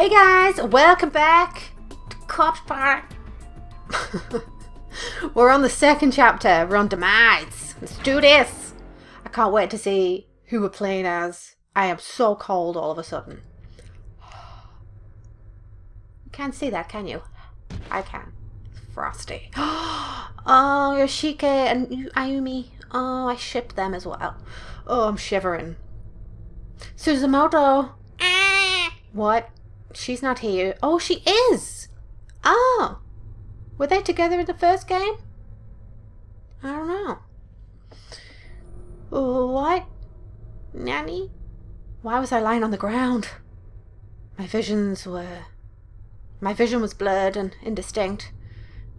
Hey guys, welcome back to Corpse Park. We're on the second chapter. We're on Demise. Let's do this. I can't wait to see who we're playing as. I am so cold all of a sudden. You can't see that, can you? I can. It's frosty. Oh, Yoshike and Ayumi. Oh, I shipped them as well. Oh, I'm shivering. Suzumoto. What? She's not here. Oh, she is! Oh! Were they together in the first game? I don't know. What? Nanny? Why was I lying on the ground? My vision was blurred and indistinct.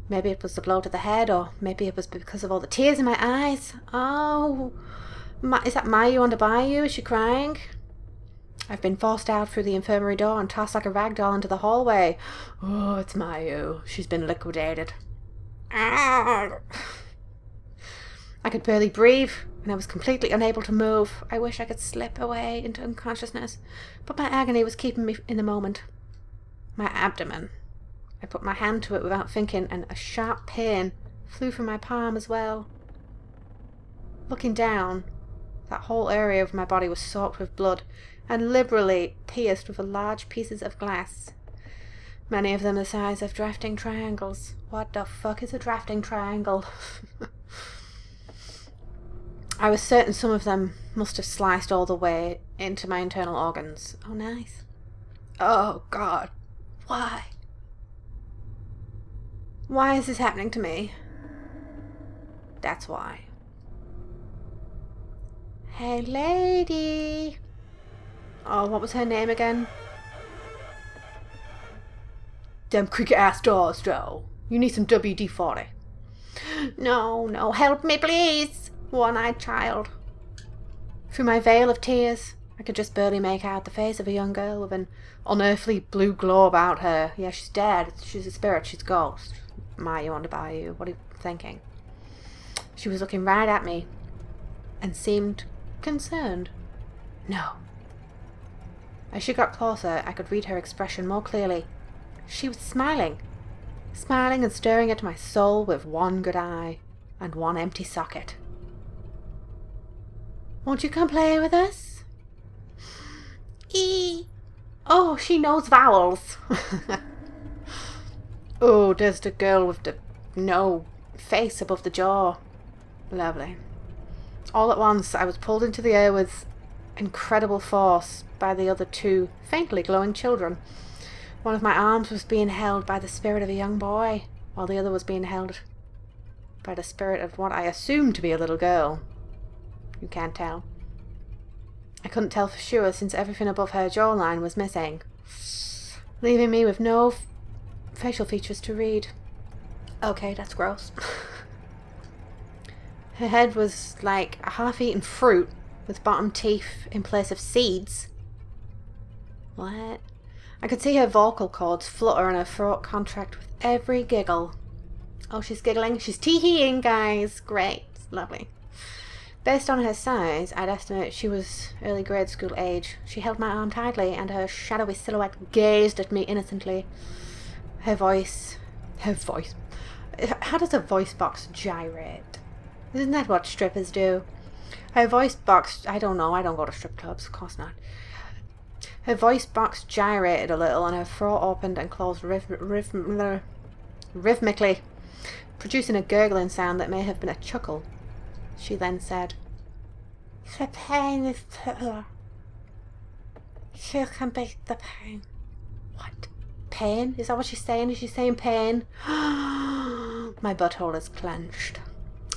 Maybe it was the blow to the head, or maybe it was because of all the tears in my eyes. Oh! Is that Mayu on the bayou? Is she crying? I've been forced out through the infirmary door and tossed like a rag doll into the hallway. Oh, it's Mayu. She's been liquidated. I could barely breathe, and I was completely unable to move. I wish I could slip away into unconsciousness, but my agony was keeping me in the moment. My abdomen. I put my hand to it without thinking, and a sharp pain flew from my palm as well. Looking down, that whole area of my body was soaked with blood and liberally pierced with large pieces of glass. Many of them the size of drafting triangles. What the fuck is a drafting triangle? I was certain some of them must have sliced all the way into my internal organs. Oh, nice. Oh, God. Why? Why is this happening to me? That's why. Hey, lady. Oh, what was her name again? Them creaky ass doors, Joe. You need some WD-40. No, help me, please. One-eyed child. Through my veil of tears, I could just barely make out the face of a young girl with an unearthly blue glow about her. Yeah, she's dead. She's a spirit. She's a ghost. Mayu on the bayou. What are you thinking? She was looking right at me and seemed concerned. No. As she got closer, I could read her expression more clearly. She was smiling and staring into my soul with one good eye and one empty socket. Won't you come play with us? Oh, she knows vowels. Oh, there's the girl with the no face above the jaw. Lovely. All at once, I was pulled into the air with incredible force by the other two faintly glowing children. One of my arms was being held by the spirit of a young boy, while the other was being held by the spirit of what I assumed to be a little girl. You can't tell. I couldn't tell for sure since everything above her jawline was missing, leaving me with no facial features to read. Okay, that's gross. Her head was like a half-eaten fruit with bottom teeth in place of seeds. What? I could see her vocal cords flutter and her throat contract with every giggle. Oh, she's giggling. She's tee-heeing, guys. Great. Lovely. Based on her size, I'd estimate she was early grade school age. She held my arm tightly, and her shadowy silhouette gazed at me innocently. Her voice. How does a voice box gyrate? Isn't that what strippers do? Her voice box, I don't know, I don't go to strip clubs, of course not. Her voice box gyrated a little and her throat opened and closed rhythmically, producing a gurgling sound that may have been a chuckle. She then said, "The pain is poor. She can beat the pain." What? Pain? Is that what she's saying? Is she saying pain? My butthole is clenched.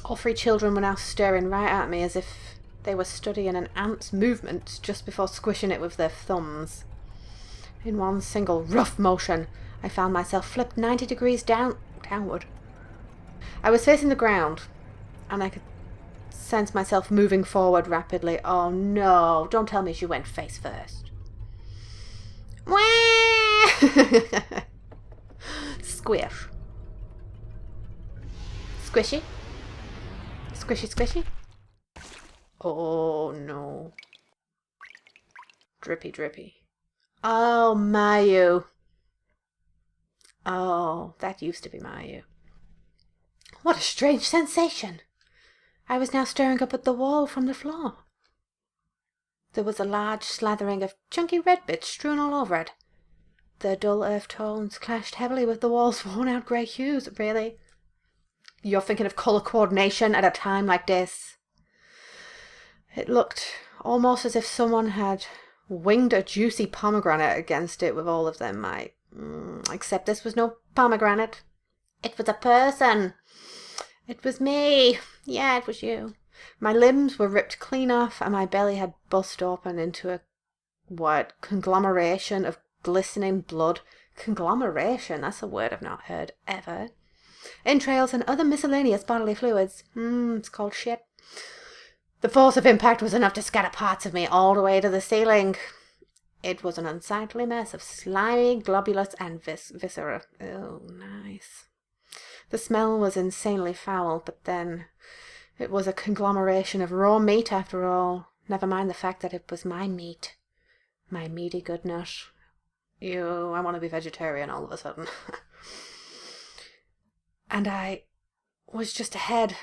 All three children were now staring right at me as if they were studying an ant's movement just before squishing it with their thumbs. In one single rough motion, I found myself flipped 90 degrees downward. I was facing the ground, and I could sense myself moving forward rapidly. Oh no, don't tell me she went face first. Squish. Squishy? Squishy. Oh no. Drippy. Oh, Mayu. Oh, that used to be Mayu. What a strange sensation. I was now staring up at the wall from the floor. There was a large slathering of chunky red bits strewn all over it. The dull earth tones clashed heavily with the wall's worn-out grey hues. Really? You're thinking of colour coordination at a time like this? It looked almost as if someone had winged a juicy pomegranate against it with all of them, except this was no pomegranate. It was a person. It was me. Yeah, it was you. My limbs were ripped clean off, and my belly had bust open into a, conglomeration of glistening blood. Conglomeration, that's a word I've not heard ever. Entrails and other miscellaneous bodily fluids. It's called shit. The force of impact was enough to scatter parts of me all the way to the ceiling. It was an unsightly mess of slimy globulus and viscera. Oh, nice. The smell was insanely foul, but then it was a conglomeration of raw meat after all. Never mind the fact that it was my meat. My meaty goodness. Ew, I want to be vegetarian all of a sudden. And I was just a head.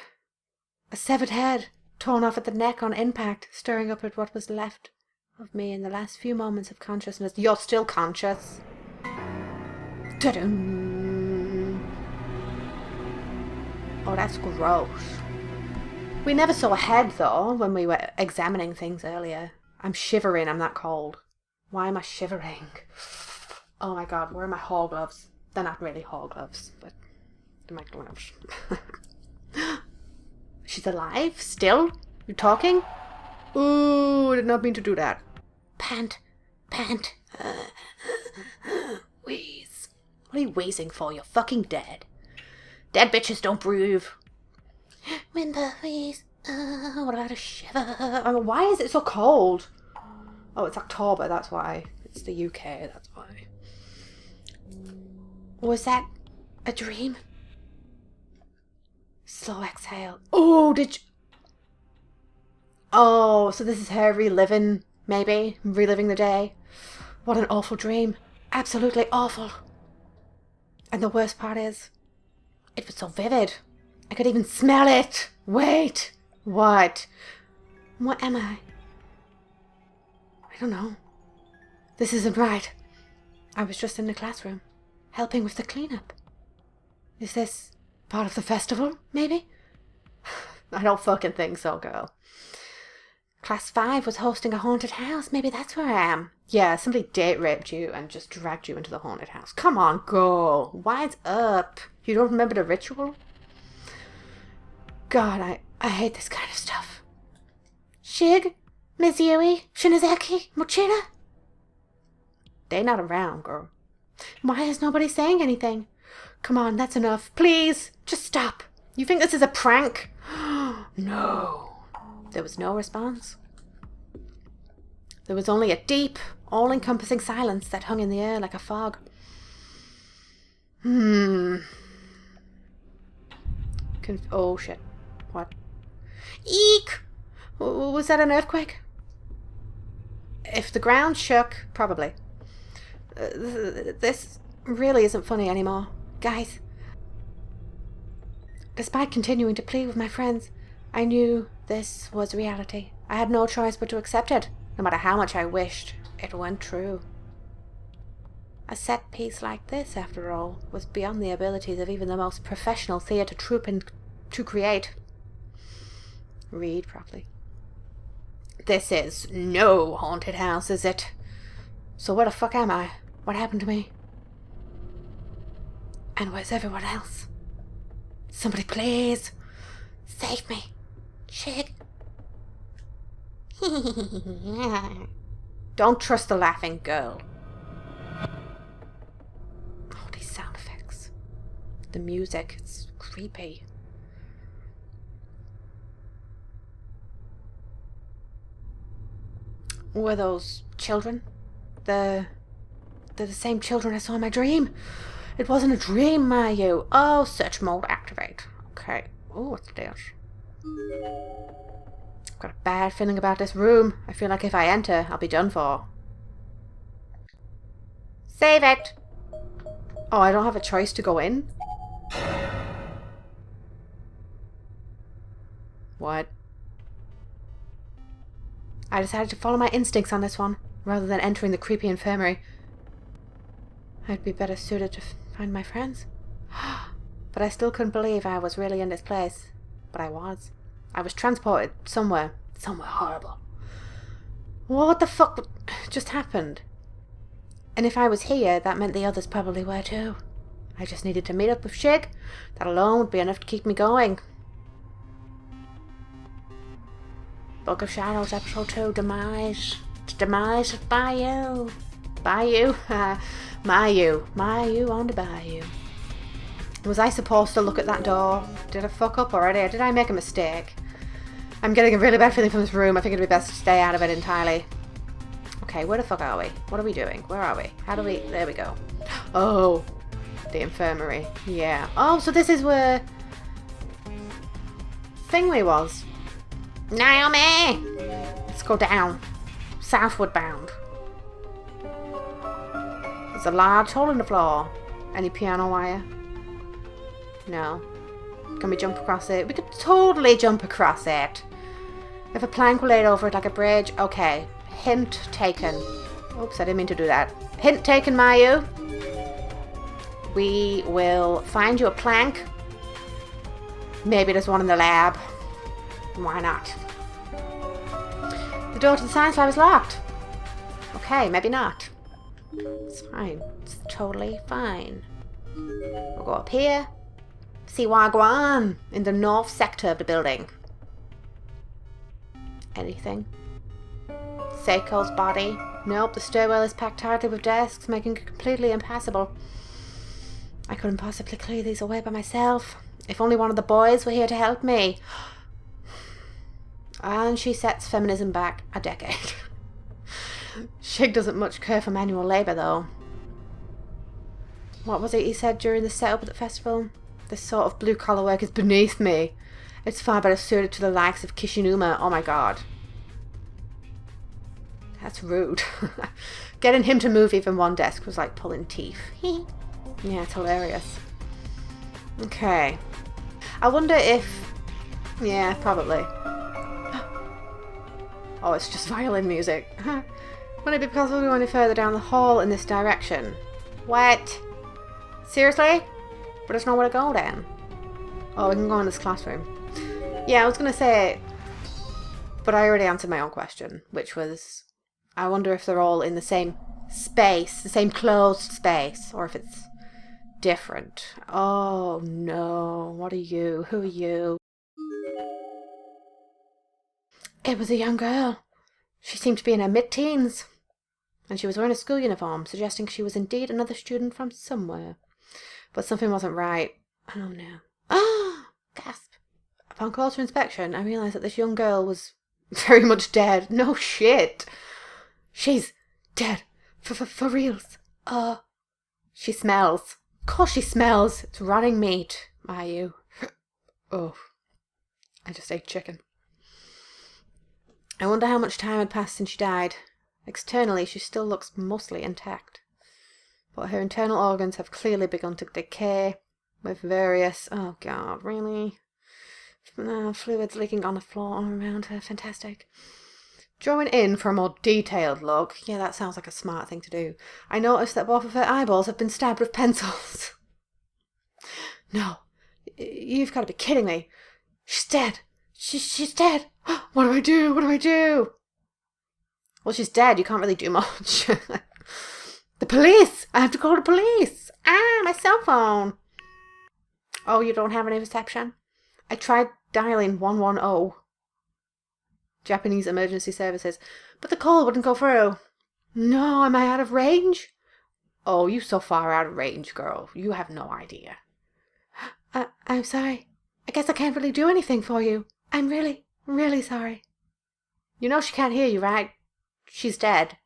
A severed head, torn off at the neck on impact, stirring up at what was left of me in the last few moments of consciousness. You're still conscious. Ta-dum. Oh, that's gross. We never saw a head, though, when we were examining things earlier. I'm shivering, I'm that cold. Why am I shivering? Oh my god, where are my hall gloves? They're not really hall gloves, but they're my gloves. She's alive? Still? You talking? Ooh, I did not mean to do that. Pant. Wheeze. What are you wheezing for? You're fucking dead. Dead bitches don't breathe. Whimper, wheeze. What about a shiver? I mean, why is it so cold? Oh, it's October, that's why. It's the UK, that's why. Was that a dream? Slow exhale. Oh, did you... Oh, so this is her reliving, maybe? Reliving the day? What an awful dream. Absolutely awful. And the worst part is, it was so vivid. I could even smell it. Wait. What? What am I? I don't know. This isn't right. I was just in the classroom, helping with the cleanup. Is this part of the festival, maybe? I don't fucking think so, girl. Class 5 was hosting a haunted house. Maybe that's where I am. Yeah, somebody date raped you and just dragged you into the haunted house. Come on, girl. Wise up. You don't remember the ritual? God, I hate this kind of stuff. Shig? Mizui? Shinazaki? Mochida? They not around, girl. Why is nobody saying anything? Come on, that's enough. Please, just stop. You think this is a prank? No. There was no response. There was only a deep, all-encompassing silence that hung in the air like a fog. Oh, shit. What? Eek! Was that an earthquake? If the ground shook, probably. This really isn't funny anymore. Guys. Despite continuing to plead with my friends, I knew this was reality. I had no choice but to accept it, no matter how much I wished it weren't true. A set piece like this, after all, was beyond the abilities of even the most professional theatre troupe to create. Read properly. This is no haunted house, is it? So where the fuck am I? What happened to me? And where's everyone else? Somebody please save me. Shit. Don't trust the laughing girl. Oh, these sound effects. The music, it's creepy. Were those children? They're the same children I saw in my dream. It wasn't a dream, Mayu. Oh, search mode activate. Okay. Oh, what's this? I've got a bad feeling about this room. I feel like if I enter, I'll be done for. Save it! Oh, I don't have a choice to go in? What? I decided to follow my instincts on this one, rather than entering the creepy infirmary. I'd be better suited to find my friends. But I still couldn't believe I was really in this place. But I was. I was transported somewhere. Somewhere horrible. What the fuck just happened? And if I was here, that meant the others probably were too. I just needed to meet up with Shig. That alone would be enough to keep me going. Book of Shadows, Episode 2, Demise. Demise of Bayou. Bayou? Mayu. Mayu on the Bayou. Was I supposed to look at that door? Did I fuck up already? Or did I make a mistake? I'm getting a really bad feeling from this room. I think it'd be best to stay out of it entirely. Okay, where the fuck are we? What are we doing? Where are we? How do we... There we go. Oh, the infirmary. Yeah. Oh, so this is where... Thingley was. Naomi! Let's go down. Southward bound. There's a large hole in the floor. Any piano wire? No. Can we jump across it? We could totally jump across it. If a plank were laid over it like a bridge, okay. Hint taken. Oops, I didn't mean to do that. Hint taken, Mayu. We will find you a plank. Maybe there's one in the lab. Why not? The door to the science lab is locked. Okay, maybe not. It's fine. It's totally fine. We'll go up here. See Wagwan in the north sector of the building. Anything? Seiko's body. Nope, the stairwell is packed tightly with desks, making it completely impassable. I couldn't possibly clear these away by myself. If only one of the boys were here to help me. And she sets feminism back a decade. Shig doesn't much care for manual labour, though. What was it he said during the setup at the festival? This sort of blue-collar work is beneath me. It's far better suited to the likes of Kishinuma. Oh my god. That's rude. Getting him to move even one desk was like pulling teeth. Yeah, it's hilarious. Okay. I wonder if... Yeah, probably. Oh, it's just violin music. Would it be possible to go any further down the hall in this direction? What? Seriously? But there's nowhere to go then. Oh, we can go in this classroom. Yeah, I was going to say... But I already answered my own question, which was... I wonder if they're all in the same space, the same closed space, or if it's different. Oh, no. What are you? Who are you? It was a young girl. She seemed to be in her mid-teens. And she was wearing a school uniform, suggesting she was indeed another student from somewhere. But something wasn't right. Oh, no. Ah! Gasp. Upon closer inspection, I realised that this young girl was very much dead. No shit. She's dead. For reals. She smells. Of course she smells. It's rotting meat. Mayu. Oh. I just ate chicken. I wonder how much time had passed since she died. Externally, she still looks mostly intact. But her internal organs have clearly begun to decay with various... Oh god, really? Fluids leaking on the floor all around her. Fantastic. Drawing in for a more detailed look. Yeah, that sounds like a smart thing to do. I noticed that both of her eyeballs have been stabbed with pencils. No. You've got to be kidding me. She's dead. She's dead. What do I do? What do I do? Well, she's dead. You can't really do much. The police! I have to call the police! Ah, my cell phone! Oh, you don't have any reception? I tried dialing 110. Japanese emergency services. But the call wouldn't go through. No, am I out of range? Oh, you so far out of range, girl. You have no idea. I'm sorry. I guess I can't really do anything for you. I'm really, really sorry. You know she can't hear you, right? She's dead.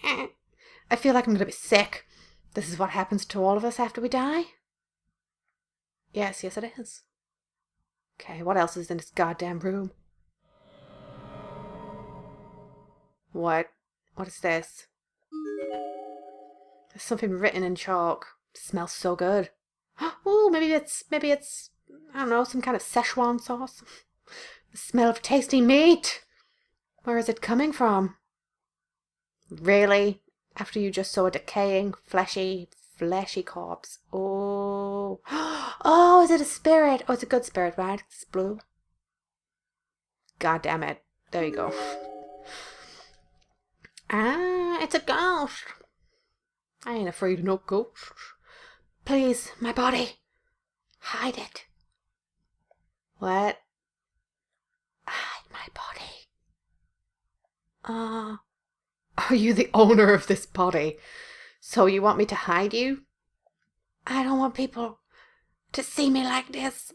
I feel like I'm going to be sick. This is what happens to all of us after we die? Yes, it is. Okay, what else is in this goddamn room? What? What is this? There's something written in chalk. Smells so good. Oh, maybe it's, I don't know, some kind of Szechuan sauce. The smell of tasty meat. Where is it coming from? Really? After you just saw a decaying, fleshy corpse. Oh. Oh, is it a spirit? Oh, it's a good spirit, right? It's blue. God damn it. There you go. Ah, it's a ghost. I ain't afraid of no ghosts. Please, my body. Hide it. What? Hide my body. Are you the owner of this body? So you want me to hide you? I don't want people to see me like this.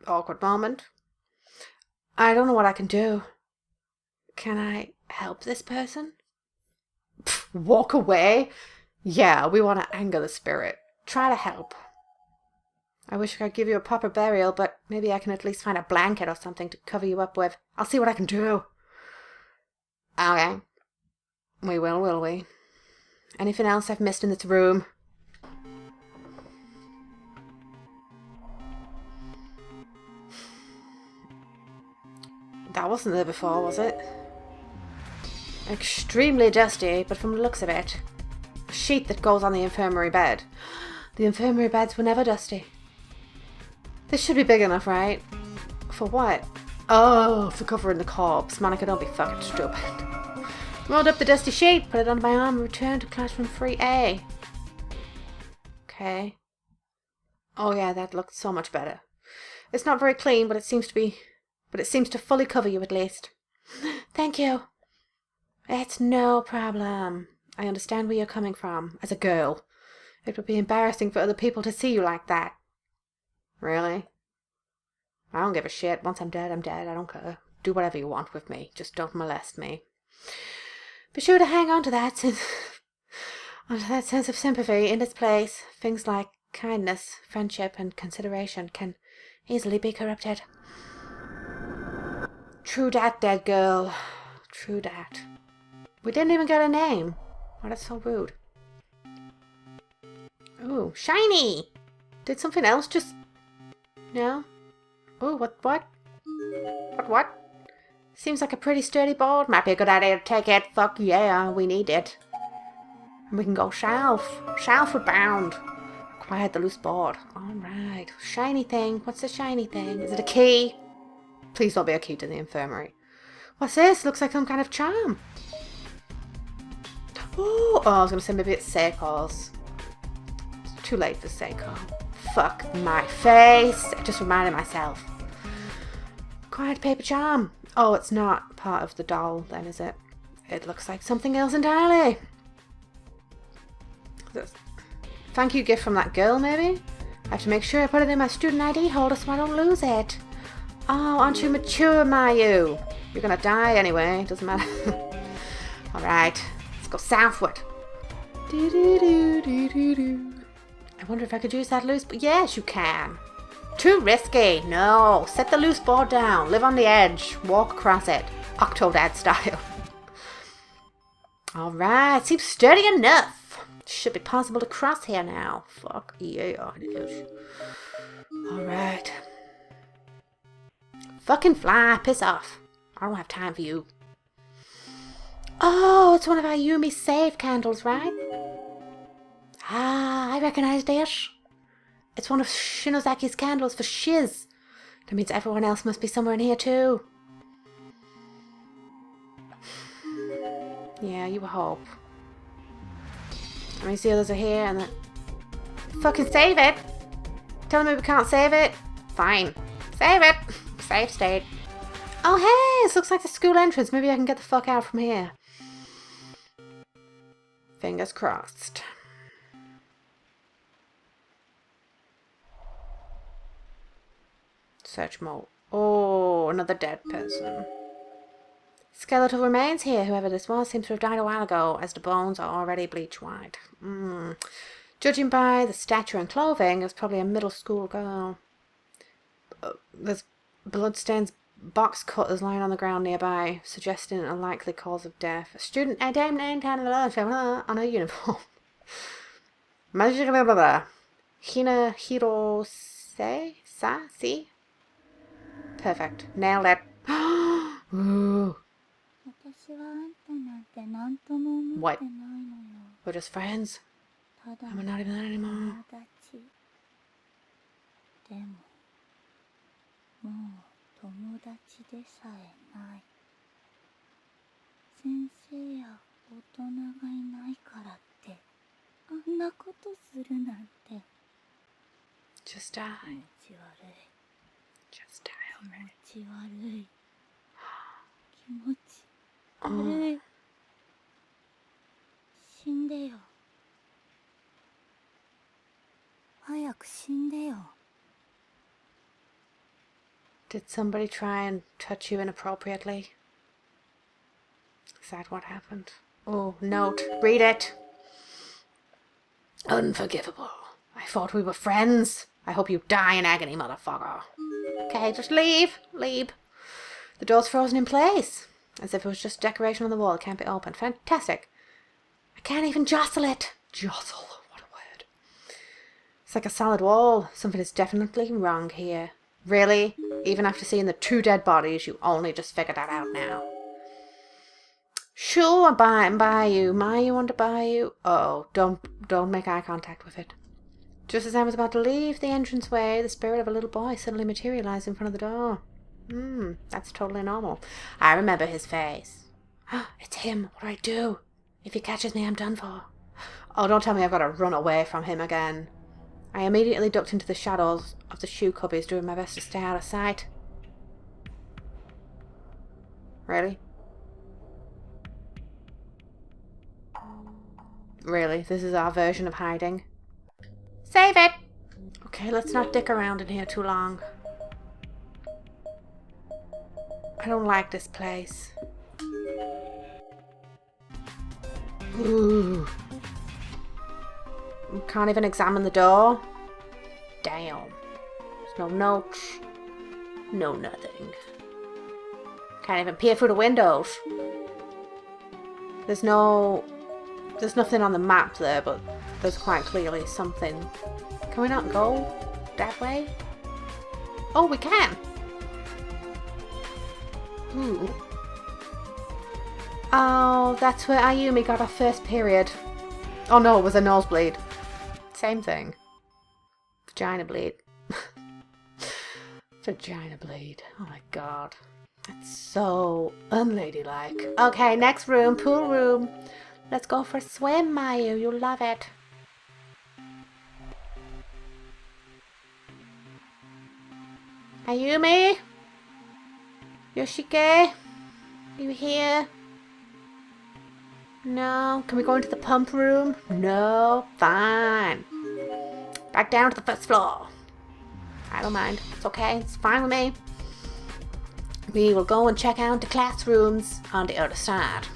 Awkward moment. I don't know what I can do. Can I help this person? Pff, walk away? Yeah, we want to anger the spirit. Try to help. I wish I could give you a proper burial, but maybe I can at least find a blanket or something to cover you up with. I'll see what I can do. Okay. We will we? Anything else I've missed in this room? That wasn't there before, was it? Extremely dusty, but from the looks of it, a sheet that goes on the infirmary bed. The infirmary beds were never dusty. This should be big enough, right? For what? Oh, for covering the corpse. Monica, don't be fucking stupid. Rolled up the dusty sheet, put it under my arm, and returned to classroom 3A. Okay. Oh yeah, that looked so much better. It's not very clean, but it seems to fully cover you at least. Thank you. It's no problem. I understand where you're coming from, as a girl. It would be embarrassing for other people to see you like that. Really? I don't give a shit. Once I'm dead, I'm dead. I don't care. Do whatever you want with me. Just don't molest me. Be sure to hang on to that sense of sympathy in its place. Things like kindness, friendship, and consideration can easily be corrupted. True dat, dead girl. True dat. We didn't even get a name. Oh, that's so rude. Ooh, shiny! Did something else just... No? Ooh, what? What? Seems like a pretty sturdy board. Might be a good idea to take it. Fuck yeah, we need it. And we can go shelfward bound. Acquired the loose board. Alright. Shiny thing. What's the shiny thing? Is it a key? Please don't be a key to the infirmary. What's this? Looks like some kind of charm. Ooh, I was going to say maybe it's Seiko's. It's too late for Seiko. Fuck my face. I just reminded myself. Quiet paper charm. Oh, it's not part of the doll then, is it? It looks like something else entirely. Thank you gift from that girl, maybe? I have to make sure I put it in my student ID holder so I don't lose it. Oh, aren't you mature, Mayu? You're gonna die anyway. Doesn't matter. Alright. Let's go southward. I wonder if I could use that loose... Yes, you can. Too risky. No. Set the loose board down. Live on the edge. Walk across it. Octodad style. Alright. Seems sturdy enough. Should be possible to cross here now. Fuck yeah, it is. Alright. Fucking fly. Piss off. I don't have time for you. Oh, it's one of our Yumi save candles, right? Ah, I recognize this. It's one of Shinozaki's candles for shiz. That means everyone else must be somewhere in here too. Yeah, you hope. Let me see others are here and then... Fucking save it! Telling me we can't save it? Fine. Save it! Save state. Oh hey, this looks like the school entrance. Maybe I can get the fuck out from here. Fingers crossed. Search mode. Oh, another dead person. Skeletal remains here. Whoever this was seems to have died a while ago, as the bones are already bleach white. Judging by the stature and clothing, it's probably a middle school girl. There's bloodstains box cutters lying on the ground nearby, suggesting a likely cause of death. A student on a uniform. Hina Hirose? See? Perfect. Nailed it. Ooh. What? We're just friends? And we're not even that anymore. Just die. Just die already. Oh. Did somebody try and touch you inappropriately? Is that what happened? Oh, note. Read it. Unforgivable. I thought we were friends. I hope you die in agony, motherfucker. Okay, just leave. Leave. The door's frozen in place. As if it was just decoration on the wall. It can't be opened. Fantastic. I can't even jostle it. Jostle. What a word. It's like a solid wall. Something is definitely wrong here. Really? Even after seeing the 2 dead bodies, you only just figured that out now. Sure, buy you. Mayu want to buy you. Oh, don't make eye contact with it. Just as I was about to leave the entranceway, the spirit of a little boy suddenly materialized in front of the door. That's totally normal. I remember his face. It's him. What do I do? If he catches me, I'm done for. Oh, don't tell me I've got to run away from him again. I immediately ducked into the shadows of the shoe cubbies, doing my best to stay out of sight. Really? Really? This is our version of hiding? Save it! Okay, let's not dick around in here too long. I don't like this place. Ooh. Can't even examine the door. Damn. There's no notes. No nothing. Can't even peer through the windows. There's nothing on the map there, but there's quite clearly something. Can we not go that way? Oh, we can! Ooh. Oh, that's where Ayumi got her first period. Oh no, it was a nosebleed. Same thing. Vagina bleed. Vagina bleed. Oh my god. That's so unladylike. Okay, next room. Pool room. Let's go for a swim, Mayu. You'll love it. Ayumi? Yoshike? You here? No. Can we go into the pump room? No. Fine. Back down to the first floor. I don't mind. It's okay. It's fine with me. We will go and check out the classrooms on the other side.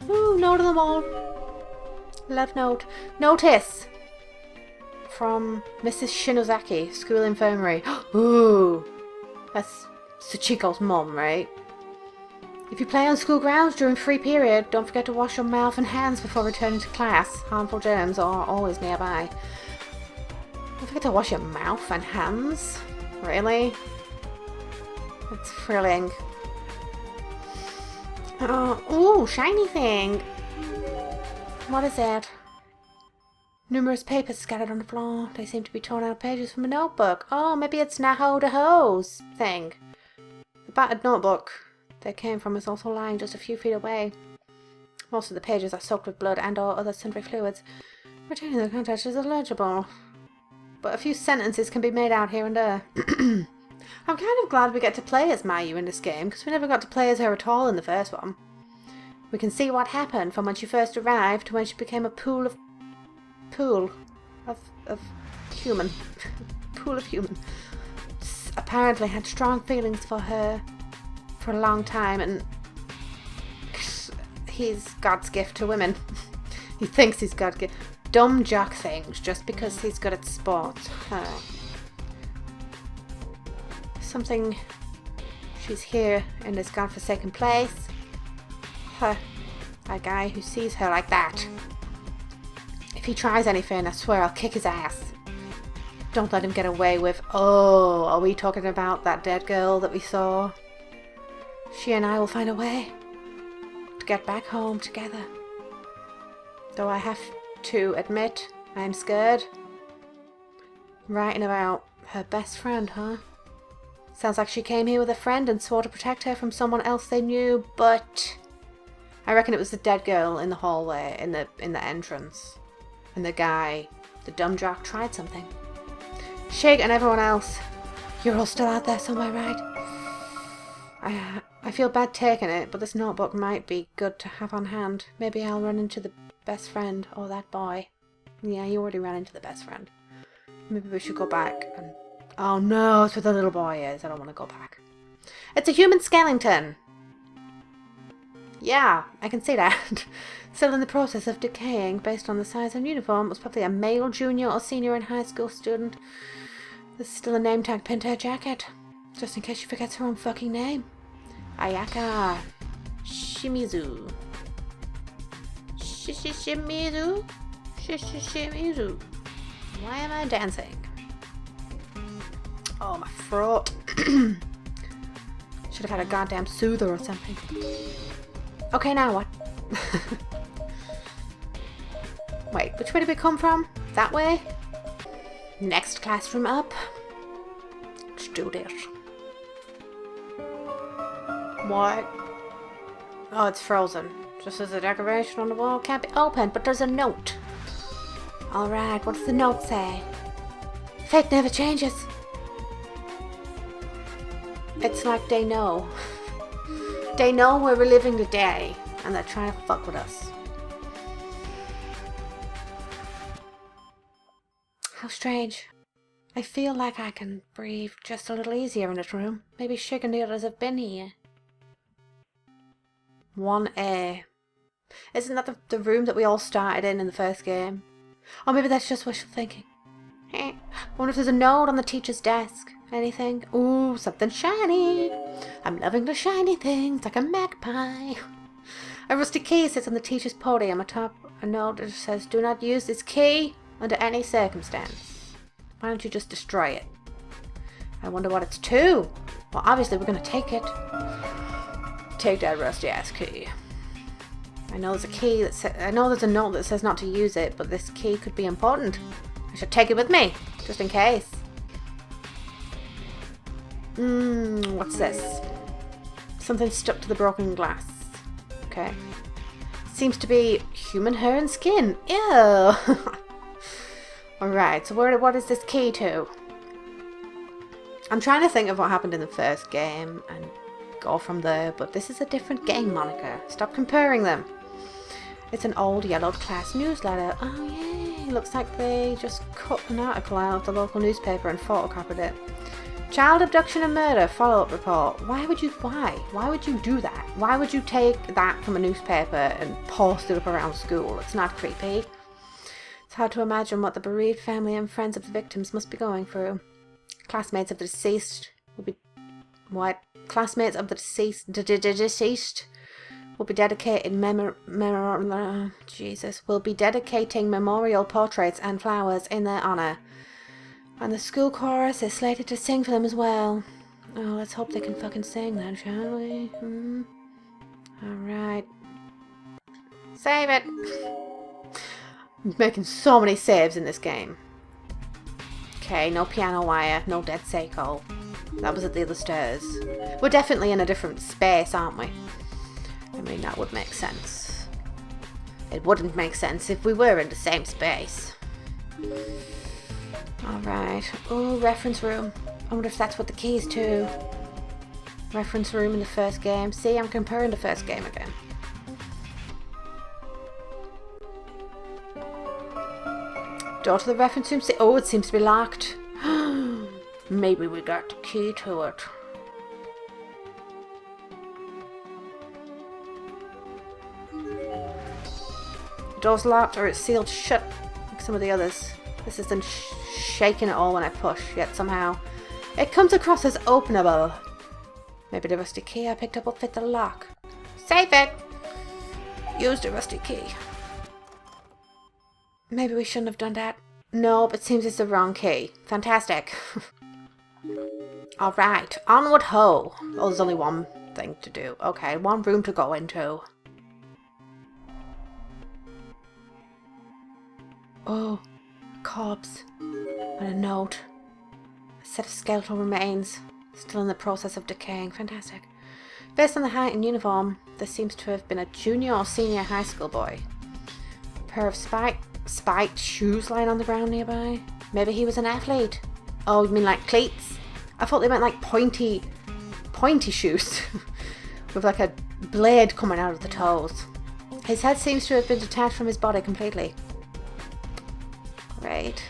Ooh, note of them all. Love note. Notice! From Mrs. Shinozaki, school infirmary. Ooh! That's Tsuchiko's mum, right? If you play on school grounds during free period, don't forget to wash your mouth and hands before returning to class. Harmful germs are always nearby. Don't forget to wash your mouth and hands? Really? That's thrilling. Ooh, shiny thing! What is that? Numerous papers scattered on the floor. They seem to be torn out pages from a notebook. Oh, maybe it's Naho the Hose thing. The battered notebook they came from is also lying just a few feet away. Most of the pages are soaked with blood and or other sundry fluids. Retaining the context is illegible, but a few sentences can be made out here and there. I'm kind of glad we get to play as Mayu in this game, because we never got to play as her at all in the first one. We can see what happened from when she first arrived to when she became a pool of human. Pool of human. Apparently had strong feelings for her for a long time, and he's God's gift to women. He thinks he's God's gift. dumb jock things just because he's good at sports. Huh. Something... She's here in this godforsaken place. Huh. A guy who sees her like that. If he tries anything, I swear I'll kick his ass. Don't let him get away with... Oh, are we talking about that dead girl that we saw? She and I will find a way to get back home together. Though I have to admit, I am scared. Writing about her best friend, huh? Sounds like she came here with a friend and swore to protect her from someone else they knew, but... I reckon it was the dead girl in the hallway, in the entrance. And the guy, the dumb jock, tried something. Shig and everyone else, you're all still out there somewhere, right? I feel bad taking it, but this notebook might be good to have on hand. Maybe I'll run into the best friend or that boy. Yeah, you already ran into the best friend. Maybe we should go back and... Oh no, it's where the little boy is. I don't want to go back. It's a human skeleton! Yeah, I can see that. Still in the process of decaying based on the size and uniform. It was probably a male junior or senior in high school student. There's still a name tag pinned to her jacket. Just in case she forgets her own fucking name. Ayaka Shimizu. Shimizu? Shimizu. Why am I dancing? Oh, my throat. Should have had a goddamn soother or something. Okay, now what? Wait, which way did we come from? That way? Next classroom up. Let's do this. What? Oh, it's frozen. Just as a decoration on the wall can't be opened, but there's a note. Alright, what does the note say? Fate never changes. It's like they know. They know we're reliving the day, and they're trying to fuck with us. How strange. I feel like I can breathe just a little easier in this room. Maybe Shig and the others have been here. 1A. Isn't that the room that we all started in the first game? Or maybe that's just wishful thinking. I wonder if there's a note on the teacher's desk. Anything? Ooh, something shiny. I'm loving the shiny things like a magpie. A rusty key sits on the teacher's podium. Atop a note that says, do not use this key under any circumstance. Why don't you just destroy it? I wonder what it's to. Well, obviously we're going to take it. Take that rusty ass key. I know there's a key that I know there's a note that says not to use it, but this key could be important. I should take it with me, just in case. What's this? Something stuck to the broken glass. Okay. Seems to be human hair and skin. Ew! Alright, so what is this key to? I'm trying to think of what happened in the first game and go from there, but this is a different game moniker. Stop comparing them. It's an old yellowed class newsletter. Oh yay! Looks like they just cut an article out of the local newspaper and photocopied it. Child abduction and murder follow-up report. Why would you do that? Why would you take that from a newspaper and post it up around school? It's not creepy. It's hard to imagine what the bereaved family and friends of the victims must be going through. Classmates of the deceased will be... What? Classmates of the deceased will be dedicating will be dedicating memorial portraits and flowers in their honor. And the school chorus is slated to sing for them as well. Oh, let's hope they can fucking sing then, shall we? Alright. Save it! I'm making so many saves in this game. Okay, no piano wire, no dead Seiko. That was at the other stairs. We're definitely in a different space, aren't we? I mean, that would make sense. It wouldn't make sense if we were in the same space. Alright. Oh, reference room. I wonder if that's what the key is to. Reference room in the first game. See, I'm comparing the first game again. Door to the reference room. See, oh, it seems to be locked. Maybe we got the key to it. The door's locked or it's sealed shut. some of the others. This isn't shaking at all when I push, yet somehow it comes across as openable. Maybe the rusty key I picked up will fit the lock. Save it! Use the rusty key. Maybe we shouldn't have done that. Nope, it seems it's the wrong key. Fantastic. Alright, onward ho. Oh, there's only one thing to do. Okay, one room to go into. Oh, a corpse. And a note. A set of skeletal remains. Still in the process of decaying. Fantastic. Based on the height and uniform, this seems to have been a junior or senior high school boy. A pair of spiked shoes lying on the ground nearby. Maybe he was an athlete. Oh, you mean like cleats? I thought they meant like pointy shoes. With like a blade coming out of the toes. His head seems to have been detached from his body completely. Great.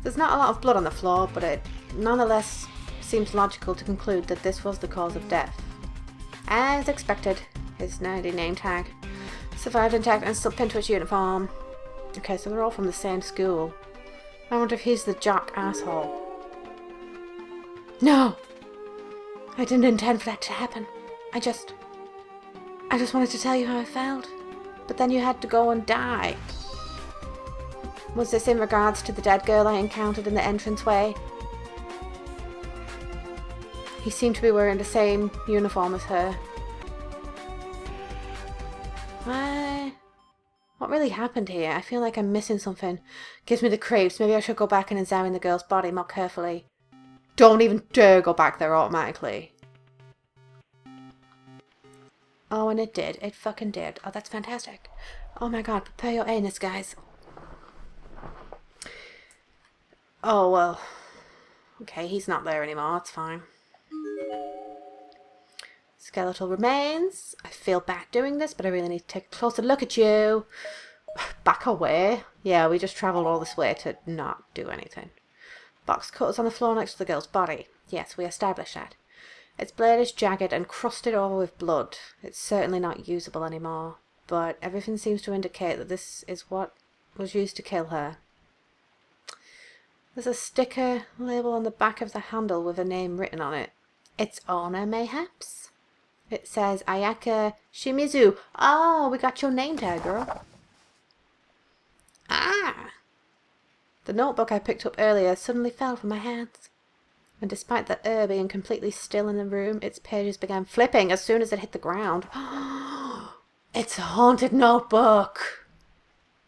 There's not a lot of blood on the floor, but it nonetheless seems logical to conclude that this was the cause of death. As expected, his nerdy name tag survived intact and still pinned to its uniform. Okay, so they're all from the same school. I wonder if he's the jock asshole. No! I didn't intend for that to happen. I just wanted to tell you how I felt. But then you had to go and die. Was this in regards to the dead girl I encountered in the entranceway? He seemed to be wearing the same uniform as her. What really happened here? I feel like I'm missing something. Gives me the creeps. Maybe I should go back and examine the girl's body more carefully. Don't even dare go back there automatically. Oh, and it did. It fucking did. Oh, that's fantastic. Oh my god, prepare your anus, guys. Oh, well. Okay, he's not there anymore. It's fine. Skeletal remains. I feel bad doing this, but I really need to take a closer look at you. Back away. Yeah, we just travelled all this way to not do anything. Box cutters on the floor next to the girl's body. Yes, we established that. Its blade is jagged and crusted over with blood. It's certainly not usable anymore, but everything seems to indicate that this is what was used to kill her. There's a sticker label on the back of the handle with a name written on it. Its owner, mayhaps? It says Ayaka Shimizu. Oh, we got your name tag, girl. Ah! The notebook I picked up earlier suddenly fell from my hands. And despite the air being completely still in the room, its pages began flipping as soon as it hit the ground. It's a haunted notebook!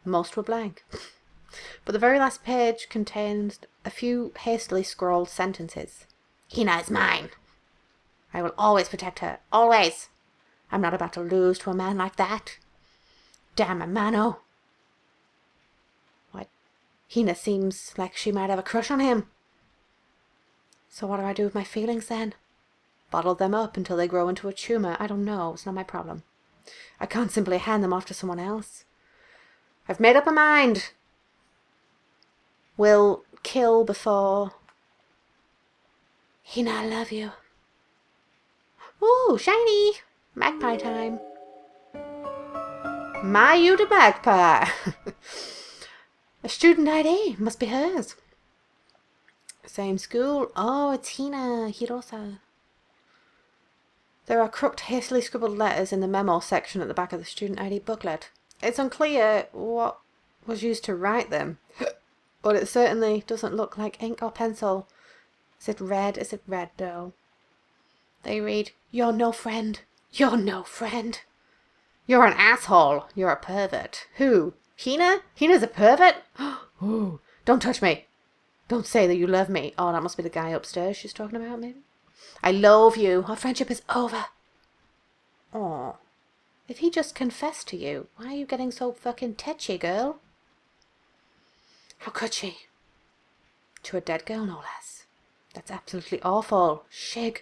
Most were blank. But the very last page contained a few hastily scrawled sentences. Hina is mine. I will always protect her. Always. I'm not about to lose to a man like that. Damn a mano. What? Hina seems like she might have a crush on him. So what do I do with my feelings then? Bottle them up until they grow into a tumour? I don't know. It's not my problem. I can't simply hand them off to someone else. I've made up my mind. We'll kill before... Hina, I love you. Ooh, shiny! Magpie time. My you the magpie! A student ID. Must be hers. Same school. Oh, it's Hina Hirosa. There are crooked, hastily scribbled letters in the memo section at the back of the student ID booklet. It's unclear what was used to write them, but it certainly doesn't look like ink or pencil. Is it red? Is it red, though? They read, "You're no friend. You're no friend. You're an asshole. You're a pervert." Who? Hina? Hina's a pervert? Ooh, don't touch me. Don't say that you love me. Oh, that must be the guy upstairs she's talking about, maybe? I loathe you. Our friendship is over. Oh, if he just confessed to you, why are you getting so fucking tetchy, girl? How could she? To a dead girl, no less. That's absolutely awful. Shig.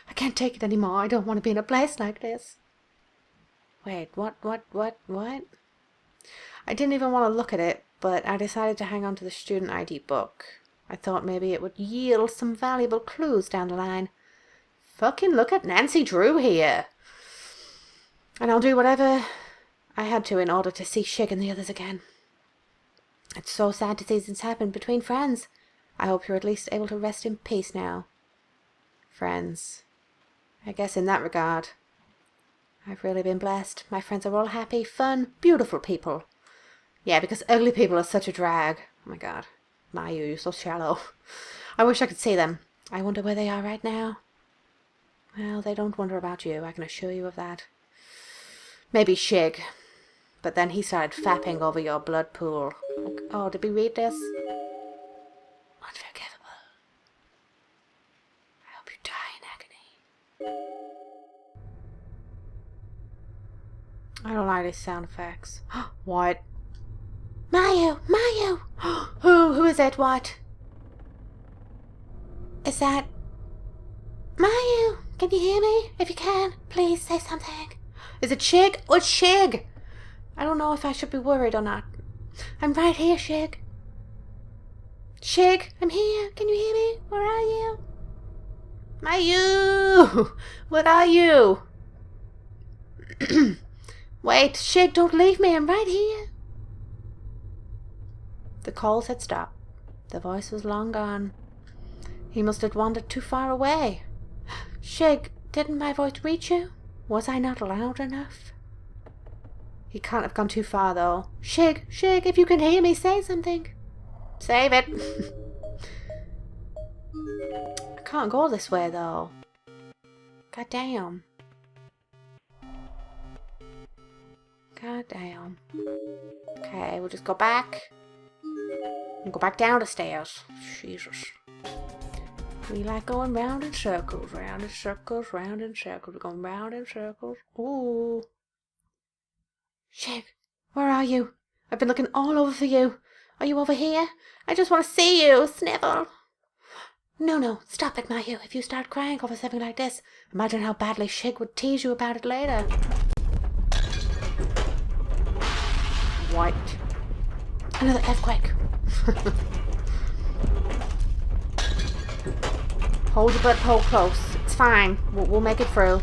I can't take it anymore. I don't want to be in a place like this. Wait, what? I didn't even want to look at it, but I decided to hang on to the student ID book. I thought maybe it would yield some valuable clues down the line. Fucking look at Nancy Drew here. And I'll do whatever I had to in order to see Shig and the others again. It's so sad to see this happen between friends. I hope you're at least able to rest in peace now. Friends. I guess in that regard, I've really been blessed. My friends are all happy, fun, beautiful people. Yeah, because ugly people are such a drag. Oh my god. Mayu, you're so shallow. I wish I could see them. I wonder where they are right now. Well, they don't wonder about you, I can assure you of that. Maybe Shig. But then he started fapping over your blood pool. Oh, did we read this? Unforgivable. I hope you die in agony. I don't like these sound effects. What? Mayu! Mayu! Who is it? What? Is that... Mayu! Can you hear me? If you can, please say something. Is it Shig? Oh, it's Shig! I don't know if I should be worried or not. I'm right here, Shig. Shig, I'm here. Can you hear me? Where are you? Mayu! What are you? Wait, Shig, don't leave me. I'm right here. The calls had stopped. The voice was long gone. He must have wandered too far away. Shig, didn't my voice reach you? Was I not loud enough? He can't have gone too far, though. Shig, Shig, if you can hear me, say something. Save it. I can't go this way, though. God damn. God damn. Okay, we'll just go back. And go back down the stairs. Jesus. We like going round in circles, round in circles, round in circles. We're going round in circles. Ooh. Shig, where are you? I've been looking all over for you. Are you over here? I just want to see you, Snivel. No, stop it, Mayu. If you start crying over something like this, imagine how badly Shig would tease you about it later. What? Another earthquake. Hold your butt hole close. It's fine. We'll make it through.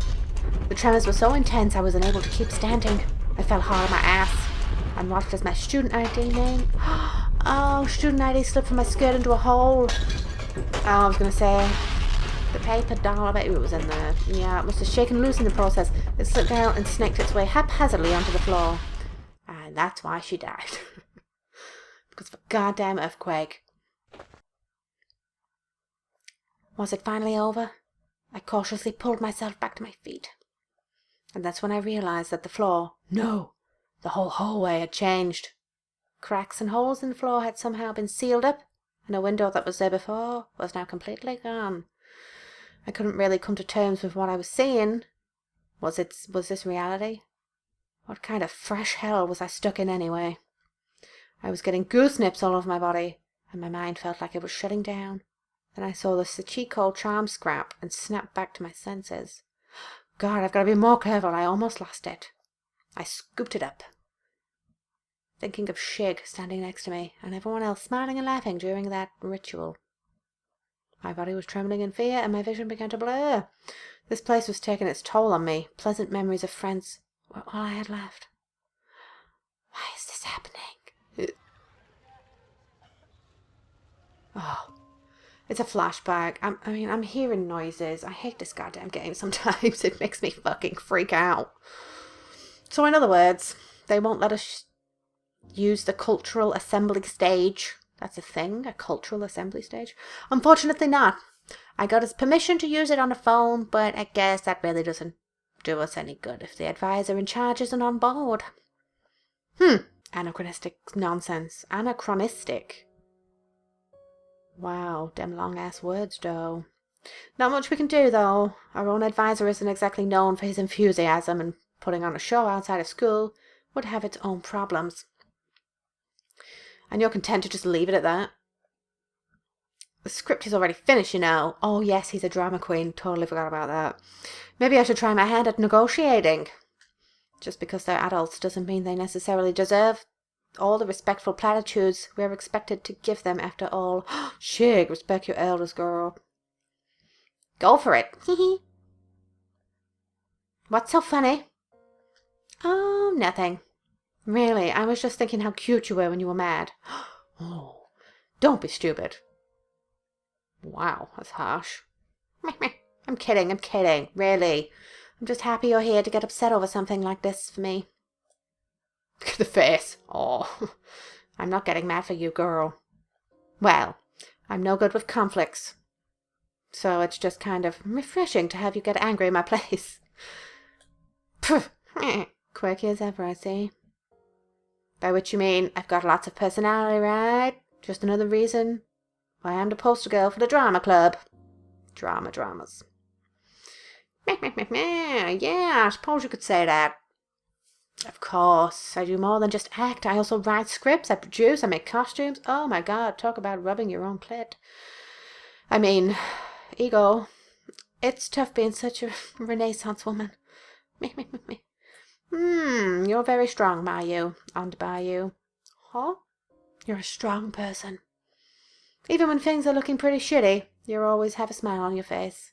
The tremors were so intense I was unable to keep standing. I fell hard on my ass and watched as my student ID name... Oh, student ID slipped from my skirt into a hole. Oh, I was going to say... The paper doll, I bet it was in there. Yeah, it must have shaken loose in the process. It slipped out and snaked its way haphazardly onto the floor. And that's why she died. Because of a goddamn earthquake. Was it finally over? I cautiously pulled myself back to my feet. And that's when I realized that the floor, no, the whole hallway had changed. Cracks and holes in the floor had somehow been sealed up, and a window that was there before was now completely gone. I couldn't really come to terms with what I was seeing. Was this reality? What kind of fresh hell was I stuck in anyway? I was getting goosenips all over my body, and my mind felt like it was shutting down. Then I saw the Sachiko charm scrap and snapped back to my senses. God, I've got to be more careful. I almost lost it. I scooped it up, thinking of Shig standing next to me, and everyone else smiling and laughing during that ritual. My body was trembling in fear, and my vision began to blur. This place was taking its toll on me. Pleasant memories of friends were all I had left. Why is this happening? Oh, it's a flashback. I'm hearing noises. I hate this goddamn game sometimes. It makes me fucking freak out. So in other words, they won't let us use the cultural assembly stage. That's a thing, a cultural assembly stage? Unfortunately not. I got his permission to use it on the phone, but I guess that really doesn't do us any good if the advisor in charge isn't on board. Anachronistic nonsense. Anachronistic. Wow, them long-ass words, though. Not much we can do, though. Our own advisor isn't exactly known for his enthusiasm, and putting on a show outside of school would have its own problems. And you're content to just leave it at that? The script is already finished, you know. Oh, yes, he's a drama queen. Totally forgot about that. Maybe I should try my hand at negotiating. Just because they're adults doesn't mean they necessarily deserve all the respectful platitudes we're expected to give them after all. Shig, respect your elders, girl. Go for it. What's so funny? Oh, nothing. Really, I was just thinking how cute you were when you were mad. Oh, don't be stupid. Wow, that's harsh. I'm kidding, really. I'm just happy you're here to get upset over something like this for me. Look at the face. Oh, I'm not getting mad for you, girl. Well, I'm no good with conflicts. So it's just kind of refreshing to have you get angry in my place. Quirky as ever, I see. By which you mean I've got lots of personality, right? Just another reason why I'm the poster girl for the drama club. Dramas. Yeah, I suppose you could say that. Of course, I do more than just act. I also write scripts, I produce, I make costumes. Oh my god, talk about rubbing your own clit. I mean, ego. It's tough being such a Renaissance woman. You're very strong, Mayu. And Bayou. Huh? You're a strong person. Even when things are looking pretty shitty, you always have a smile on your face.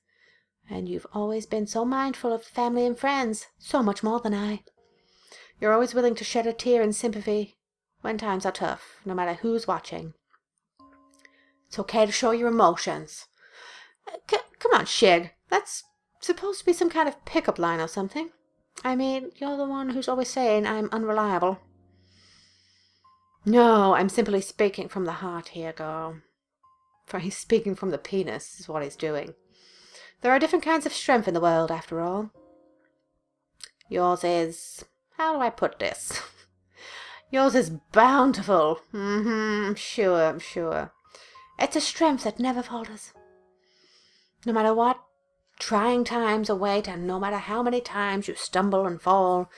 And you've always been so mindful of family and friends, so much more than I. You're always willing to shed a tear in sympathy when times are tough, no matter who's watching. It's okay to show your emotions. Come on, Shig. That's supposed to be some kind of pickup line or something. I mean, you're the one who's always saying I'm unreliable. No, I'm simply speaking from the heart here, girl. For he's speaking from the penis, is what he's doing. There are different kinds of strength in the world, after all. Yours is... how do I put this? Yours is bountiful. I'm sure. It's a strength that never falters. No matter what trying times await, and no matter how many times you stumble and fall,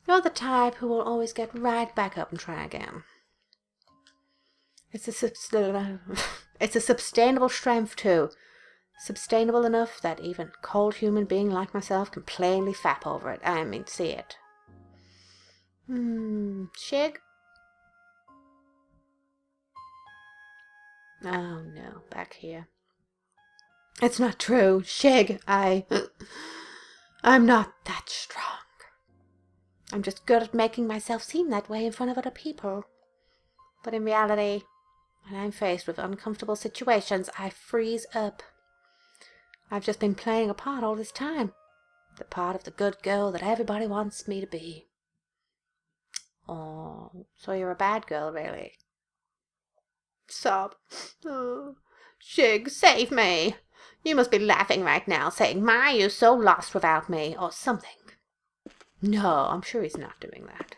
you're the type who will always get right back up and try again. It's a sustainable strength, too. Sustainable enough that even a cold human being like myself can plainly fap over it. I mean, see it. Shig? Oh no, back here. It's not true. Shig, I'm not that strong. I'm just good at making myself seem that way in front of other people. But in reality, when I'm faced with uncomfortable situations, I freeze up. I've just been playing a part all this time. The part of the good girl that everybody wants me to be. Oh, so you're a bad girl, really? Sob. Oh, Shig, save me. You must be laughing right now, saying, "My, you're so lost without me," or something. No, I'm sure he's not doing that.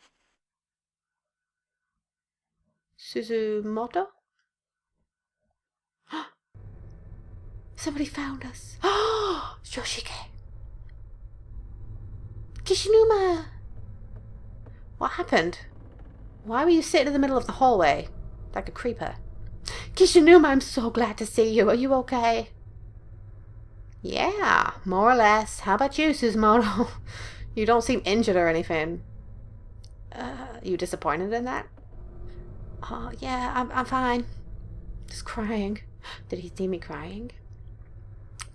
Suzumoto? Somebody found us. Oh, Yoshike. Kishinuma. What happened? Why were you sitting in the middle of the hallway? Like a creeper. Kishinuma, I'm so glad to see you. Are you okay? Yeah, more or less. How about you, Suzumoto? You don't seem injured or anything. You disappointed in that? Oh, yeah, I'm fine. Just crying. Did he see me crying?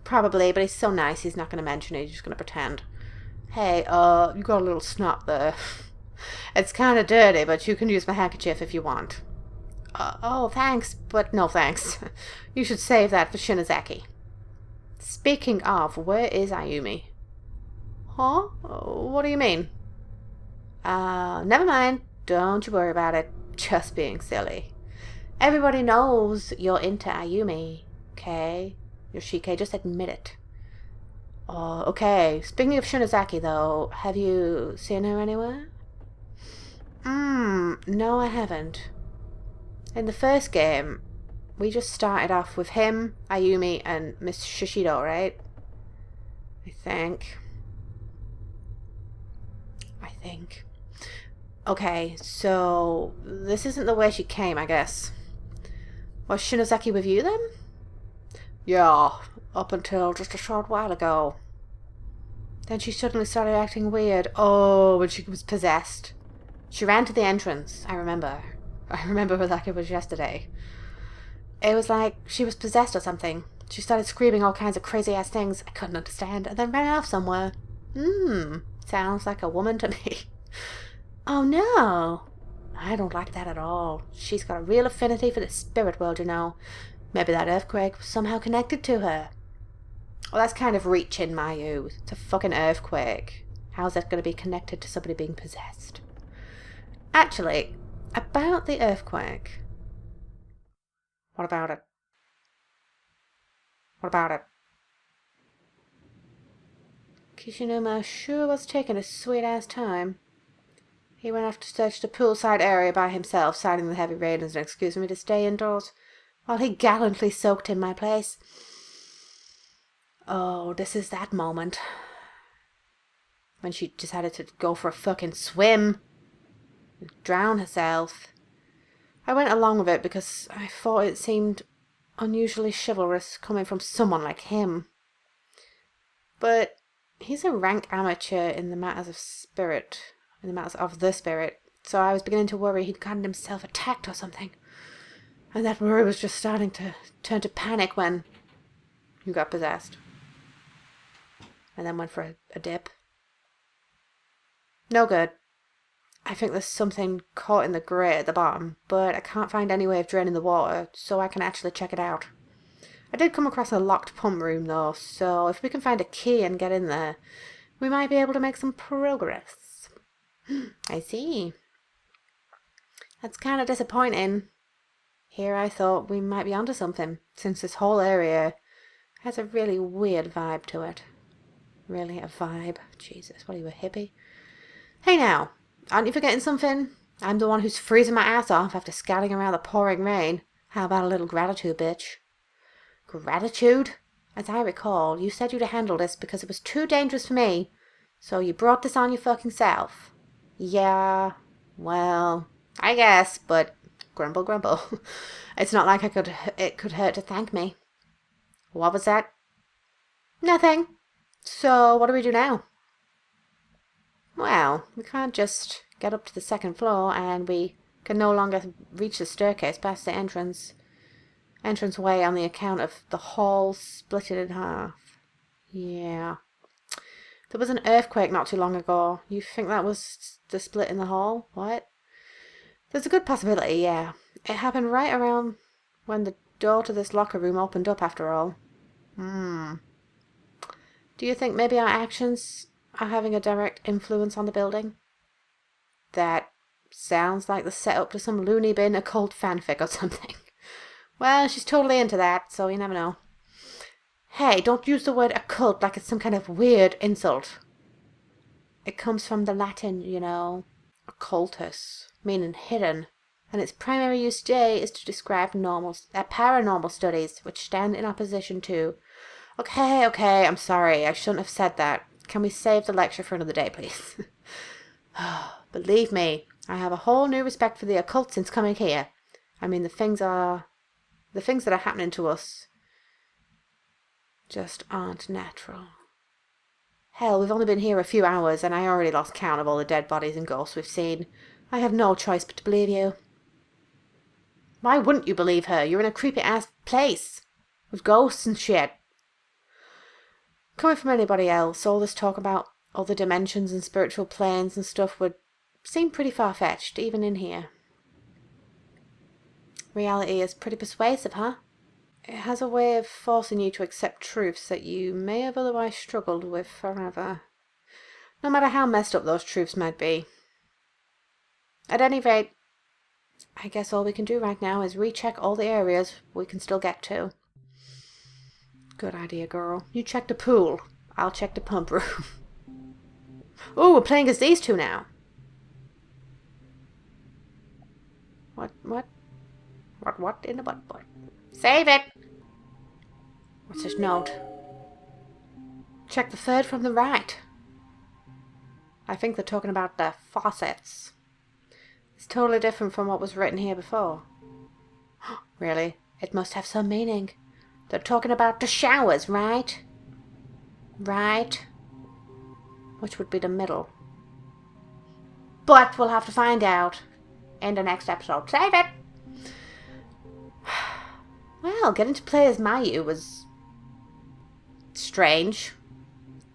Probably, but he's so nice he's not going to mention it. He's just going to pretend. Hey, you got a little snot there. It's kind of dirty, but you can use my handkerchief if you want. Oh, thanks, but no thanks. You should save that for Shinozaki. Speaking of, where is Ayumi? Huh? What do you mean? Never mind. Don't you worry about it. Just being silly. Everybody knows you're into Ayumi, okay? Yoshike, just admit it. Oh, okay. Speaking of Shinozaki, though, have you seen her anywhere? No, I haven't. In the first game, we just started off with him, Ayumi, and Miss Shishido, right? I think. Okay, so this isn't the way she came, I guess. Was Shinozaki with you then? Yeah, up until just a short while ago. Then she suddenly started acting weird. Oh, when she was possessed. She ran to the entrance, I remember. I remember her like it was yesterday. It was like she was possessed or something. She started screaming all kinds of crazy-ass things I couldn't understand, and then ran off somewhere. Sounds like a woman to me. Oh no! I don't like that at all. She's got a real affinity for the spirit world, you know. Maybe that earthquake was somehow connected to her. Well, that's kind of reaching, Mayu. It's a fucking earthquake. How's that going to be connected to somebody being possessed? Actually, about the earthquake. What about it? What about it? Kishinuma sure was taking a sweet-ass time. He went off to search the poolside area by himself, citing the heavy rain as an excuse for me to stay indoors, while he gallantly soaked in my place. Oh, this is that moment. When she decided to go for a fucking swim and drown herself. I went along with it because I thought it seemed unusually chivalrous coming from someone like him. But he's a rank amateur in the matters of the spirit, so I was beginning to worry he'd gotten himself attacked or something. And that worry was just starting to turn to panic when you got possessed. And then went for a dip. No good. I think there's something caught in the grate at the bottom, but I can't find any way of draining the water, so I can actually check it out. I did come across a locked pump room though, so if we can find a key and get in there, we might be able to make some progress. I see. That's kind of disappointing. Here I thought we might be onto something, since this whole area has a really weird vibe to it. Really a vibe. Jesus, what are you, a hippie? Hey now, aren't you forgetting something? I'm the one who's freezing my ass off after scattering around the pouring rain. How about a little gratitude, bitch? Gratitude? As I recall, you said you'd handle this because it was too dangerous for me, so you brought this on your fucking self. Yeah, well, I guess, but grumble, grumble. It's not like it could hurt to thank me. What was that? Nothing. So, what do we do now? Well, we can't just get up to the second floor, and we can no longer reach the staircase past the entranceway on the account of the hall splitting in half. Yeah. There was an earthquake not too long ago. You think that was the split in the hall? What? There's a good possibility, yeah. It happened right around when the door to this locker room opened up, after all. Do you think maybe our actions are having a direct influence on the building? That sounds like the setup to some loony bin occult fanfic or something. Well, she's totally into that, so you never know. Hey, don't use the word occult like it's some kind of weird insult. It comes from the Latin, you know, occultus, meaning hidden, and its primary use today is to describe paranormal studies, which stand in opposition to... Okay, I'm sorry, I shouldn't have said that. Can we save the lecture for another day, please? Believe me, I have a whole new respect for the occult since coming here. I mean, the things that are happening to us just aren't natural. Hell, we've only been here a few hours, and I already lost count of all the dead bodies and ghosts we've seen. I have no choice but to believe you. Why wouldn't you believe her? You're in a creepy-ass place with ghosts and shit. Coming from anybody else, all this talk about other dimensions and spiritual planes and stuff would seem pretty far-fetched, even in here. Reality is pretty persuasive, huh? It has a way of forcing you to accept truths that you may have otherwise struggled with forever, no matter how messed up those truths might be. At any rate, I guess all we can do right now is recheck all the areas we can still get to. Good idea, girl. You check the pool. I'll check the pump room. Oh, we're playing as these two now. What in the butt? Save it! What's this note? Check the third from the right. I think they're talking about the faucets. It's totally different from what was written here before. Really? It must have some meaning. They're talking about the showers, right? Right? Which would be the middle. But we'll have to find out in the next episode. Save it! Well, getting to play as Mayu was strange,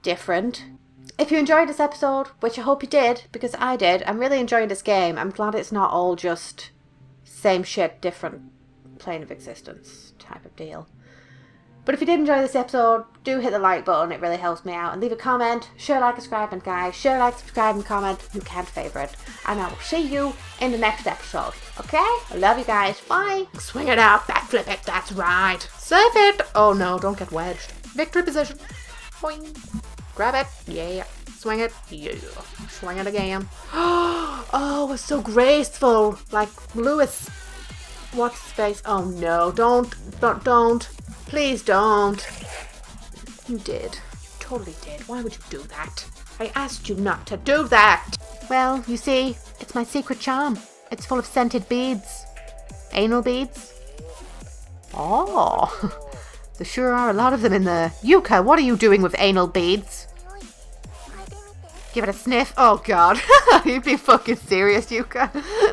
different, If you enjoyed this episode, which I hope you did, because I did, I'm really enjoying this game. I'm glad it's not all just same shit, different plane of existence type of deal. But if you did enjoy this episode, do hit the like button, it really helps me out. And leave a comment, share, like, subscribe, and guys, share, like, subscribe, and comment. You can't favourite. And I will see you in the next episode. Okay? I love you guys. Bye. Swing it out, backflip it, that's right. Save it. Oh no, don't get wedged. Victory position. Boing. Grab it. Yeah. Swing it. Yeah. Swing it again. Oh, it's so graceful. Like Lewis. What's his face? Oh no, don't. Please don't. You did. You totally did. Why would you do that? I asked you not to do that. Well, you see, it's my secret charm. It's full of scented beads. Anal beads. Oh, there sure are a lot of them in there. Yuka, what are you doing with anal beads? Give it a sniff. Oh god, you'd be fucking serious, Yuka.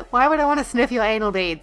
Why would I want to sniff your anal beads?